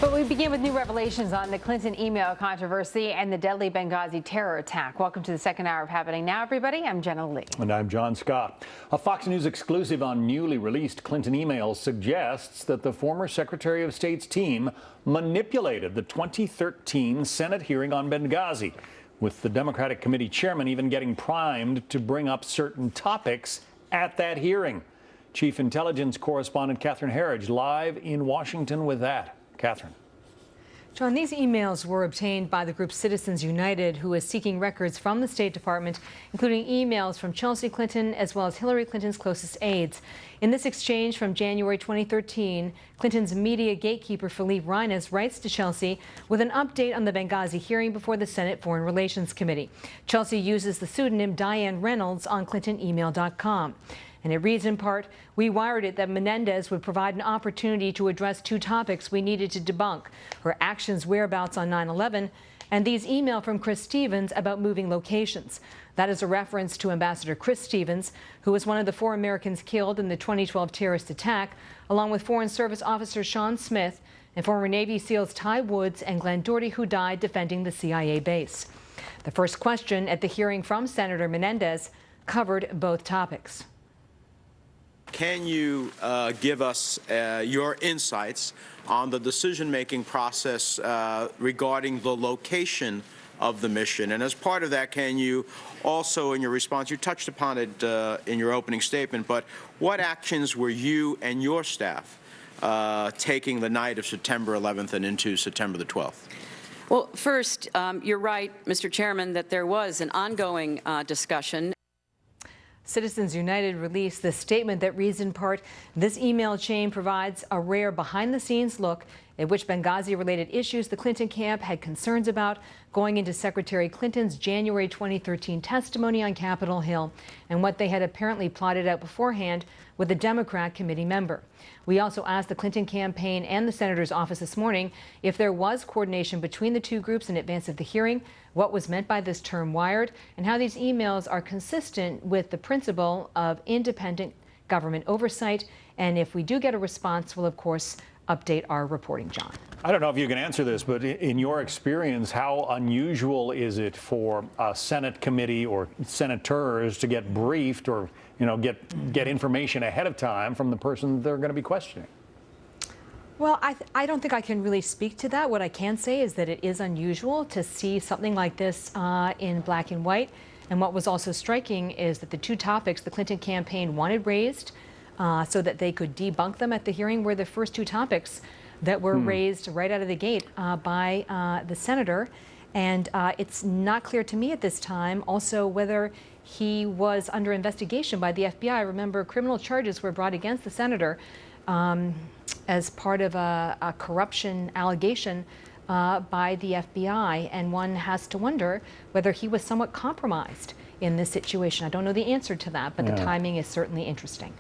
But we begin with new revelations on the Clinton email controversy and the deadly Benghazi terror attack. Welcome to the second hour of Happening Now, everybody. I'm Jenna Lee. And I'm John Scott. A Fox News exclusive on newly released Clinton emails suggests that the former Secretary of State's team manipulated the 2013 Senate hearing on Benghazi, with the Democratic committee chairman even getting primed to bring up certain topics at that hearing. Chief Intelligence Correspondent Catherine Herridge live in Washington with that. Catherine. John, these emails were obtained by the group Citizens United, who is seeking records from the State Department, including emails from Chelsea Clinton as well as Hillary Clinton's closest aides. In this exchange from January 2013, Clinton's media gatekeeper, Philippe Reines, writes to Chelsea with an update on the Benghazi hearing before the Senate Foreign Relations Committee. Chelsea uses the pseudonym Diane Reynolds on ClintonEmail.com. And it reads in part, "We wired it that Menendez would provide an opportunity to address two topics we needed to debunk, her actions, whereabouts on 9/11, and these email from Chris Stevens about moving locations." That is a reference to Ambassador Chris Stevens, who was one of the 4 Americans killed in the 2012 terrorist attack, along with Foreign Service Officer Sean Smith and former Navy SEALs Ty Woods and Glenn Doherty, who died defending the CIA base. The first question at the hearing from Senator Menendez covered both topics. Can you give us your insights on the decision-making process regarding the location of the mission? And as part of that, can you also, in your response, you touched upon it in your opening statement, but what actions were you and your staff taking the night of September 11th and into September the 12th? Well, first, you're right, Mr. Chairman, that there was an ongoing discussion. Citizens United released the statement that reads in part, "This email chain provides a rare behind-the-scenes look at which Benghazi-related issues the Clinton camp had concerns about going into Secretary Clinton's January 2013 testimony on Capitol Hill and what they had apparently plotted out beforehand with a Democrat committee member." We also asked the Clinton campaign and the senator's office this morning if there was coordination between the two groups in advance of the hearing, what was meant by this term wired, and how these emails are consistent with the principle of independent government oversight. And if we do get a response, we'll, of course, update our reporting, John. I don't know if you can answer this, but in your experience, how unusual is it for a Senate committee or senators to get briefed or, get information ahead of time from the person they're going to be questioning? Well, I don't think I can really speak to that. What I can say is that it is unusual to see something like this in black and white. And what was also striking is that the two topics the Clinton campaign wanted raised so that they could debunk them at the hearing were the first two topics that were raised right out of the gate by the senator. And it's not clear to me at this time also whether he was under investigation by the FBI. Remember, criminal charges were brought against the senator as part of a corruption allegation by the FBI, and one has to wonder whether he was somewhat compromised in this situation. I don't know the answer to that, but the timing is certainly interesting.